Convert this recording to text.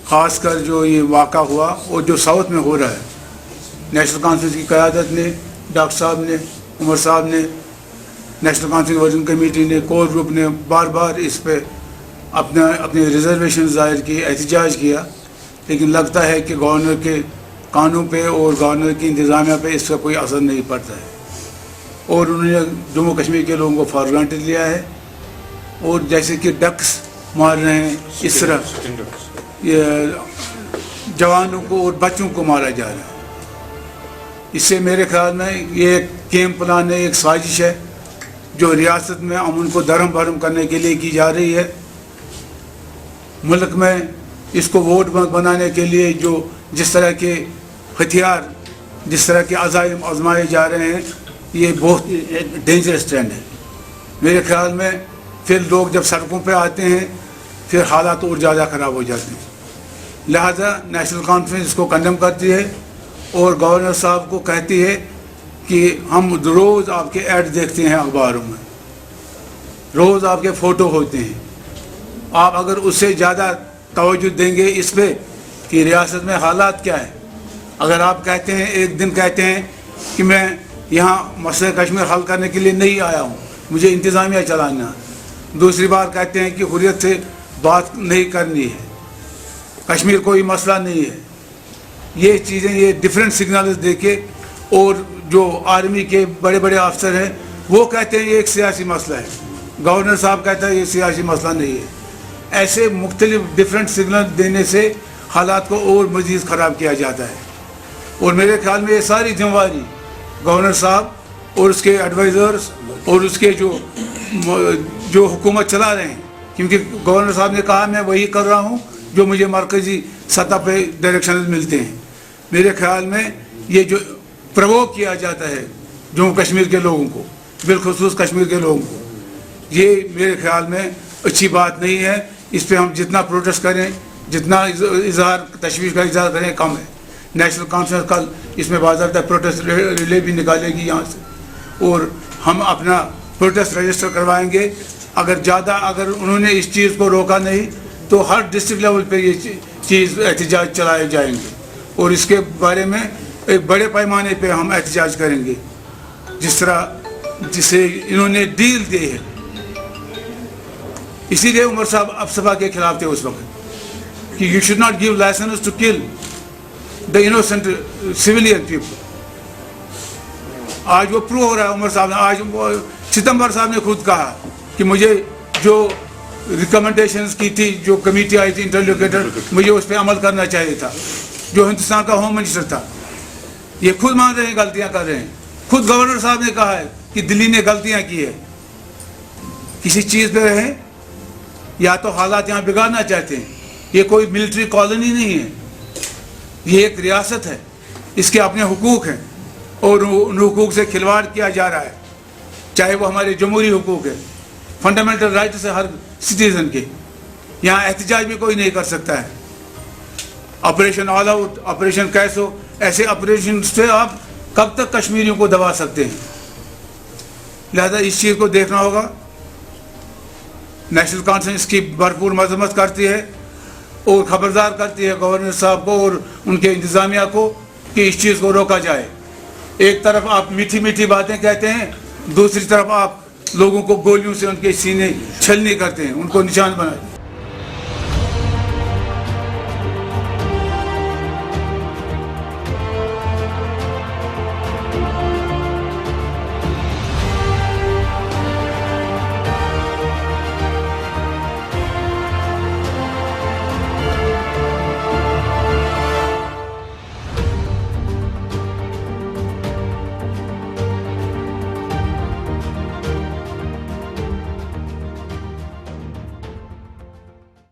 خاص کر جو یہ واقعہ ہوا اور جو ساؤتھ میں ہو رہا ہے، نیشنل کانفرنس کی قیادت نے، ڈاکٹر صاحب نے، عمر صاحب نے، نیشنل کانفرنس ورکنگ کمیٹی نے، کور گروپ نے بار بار اس پہ اپنے ریزرویشن ظاہر کی، احتجاج کیا، لیکن لگتا ہے کہ گورنر کے قانون پہ اور گورنر کی انتظامیہ پہ اس کا کوئی اثر نہیں پڑتا ہے، اور انہوں نے جموں کشمیر کے لوگوں کو فار گرانٹڈ لیا ہے، اور جیسے کہ ڈکس مار رہے ہیں اس طرح یہ جوانوں کو اور بچوں کو مارا جا رہا ہے۔ اس سے میرے خیال میں یہ ایک گیم پلان ہے، ایک سازش ہے جو ریاست میں امن کو درہم برہم کرنے کے لیے کی جا رہی ہے۔ ملک میں اس کو ووٹ بنانے کے لیے جو جس طرح کے ہتھیار، جس طرح کے عزائم آزمائے جا رہے ہیں، یہ بہت ڈینجرس ٹرینڈ ہے۔ میرے خیال میں پھر لوگ جب سڑکوں پہ آتے ہیں پھر حالات اور زیادہ خراب ہو جاتے ہیں۔ لہذا نیشنل کانفرنس اس کو کنڈم کرتی ہے اور گورنر صاحب کو کہتی ہے کہ ہم روز آپ کے ایڈ دیکھتے ہیں اخباروں میں، روز آپ کے فوٹو ہوتے ہیں، آپ اگر اس سے زیادہ توجہ دیں گے اس پہ کہ ریاست میں حالات کیا ہے، اگر آپ کہتے ہیں ایک دن کہتے ہیں کہ میں یہاں مسئلہ کشمیر حل کرنے کے لیے نہیں آیا ہوں، مجھے انتظامیہ چلانا، دوسری بار کہتے ہیں کہ حریت سے بات نہیں کرنی ہے، کشمیر کوئی مسئلہ نہیں ہے، یہ چیزیں یہ ڈفرینٹ سگنلز دے کے، اور جو آرمی کے بڑے بڑے افسر ہیں وہ کہتے ہیں یہ ایک سیاسی مسئلہ ہے، گورنر صاحب کہتا ہے یہ سیاسی مسئلہ نہیں ہے۔ ایسے مختلف ڈفرینٹ سگنل دینے سے حالات کو اور مزید خراب کیا جاتا ہے، اور میرے خیال میں یہ ساری ذمہ داری گورنر صاحب اور اس کے ایڈوائزرز اور اس کے جو حکومت چلا رہے ہیں، کیونکہ گورنر صاحب نے کہا میں وہی کر رہا ہوں جو مجھے مرکزی سطح پہ ڈائریکشنز ملتے ہیں۔ میرے خیال میں یہ جو پرووک کیا جاتا ہے جموں کشمیر کے لوگوں کو، بالخصوص کشمیر کے لوگوں کو، یہ میرے خیال میں اچھی بات نہیں ہے۔ اس پہ ہم جتنا پروٹیسٹ کریں، جتنا اظہار تشویش کا اظہار کریں کم ہے۔ نیشنل کانفرنس کل اس میں باضابطہ پروٹیسٹ ریلے بھی نکالے گی یہاں سے، اور ہم اپنا پروٹیسٹ رجسٹر کروائیں گے۔ اگر انہوں نے اس چیز کو روکا نہیں تو ہر ڈسٹرکٹ لیول پہ یہ چیز احتجاج چلائے جائیں گے، اور اس کے بارے میں ایک بڑے پیمانے پہ ہم احتجاج کریں گے، جسے انہوں نے ڈیل دی ہے۔ اسی لیے عمر صاحب افسفا کے خلاف تھے اس وقت کہ you should not give license to kill the innocent civilian people. آج وہ پروو ہو رہا ہے عمر صاحب نے، آج ستمبر صاحب نے خود کہا کہ مجھے جو ریکمنڈیشنز کی تھی، جو کمیٹی آئی تھی انٹرلوکیٹر، مجھے اس پہ عمل کرنا چاہیے تھا، جو ہندوستان کا ہوم منسٹر تھا۔ یہ خود مان رہے ہیں غلطیاں کر رہے ہیں، خود گورنر صاحب نے کہا ہے کہ دلی نے غلطیاں کی ہے۔ کسی چیز پہ رہیں یا تو حالات یہاں بگاڑنا چاہتے ہیں، یہ کوئی ملٹری کالونی نہیں ہے، یہ ایک ریاست ہے، اس کے اپنے حقوق ہیں، اور ان حقوق سے کھلواڑ کیا جا رہا ہے، چاہے وہ ہمارے جمہوری حقوق ہے، فنڈامنٹل رائٹس ہے ہر سٹیزن کے۔ یہاں احتجاج بھی کوئی نہیں کر سکتا ہے۔ آپریشن آل آؤٹ، آپریشن کیسو، ایسے آپریشن سے آپ کب تک کشمیریوں کو دبا سکتے ہیں؟ لہذا اس چیز کو دیکھنا ہوگا۔ نیشنل کانفرنس کی بھرپور مذمت کرتی ہے اور خبردار کرتی ہے گورنر صاحب کو اور ان کے انتظامیہ کو کہ اس چیز کو روکا جائے۔ ایک طرف آپ میٹھی میٹھی باتیں کہتے ہیں، دوسری طرف آپ لوگوں کو گولیوں سے ان کے سینے چھلنی کرتے ہیں، ان کو نشان بناتے ہیں۔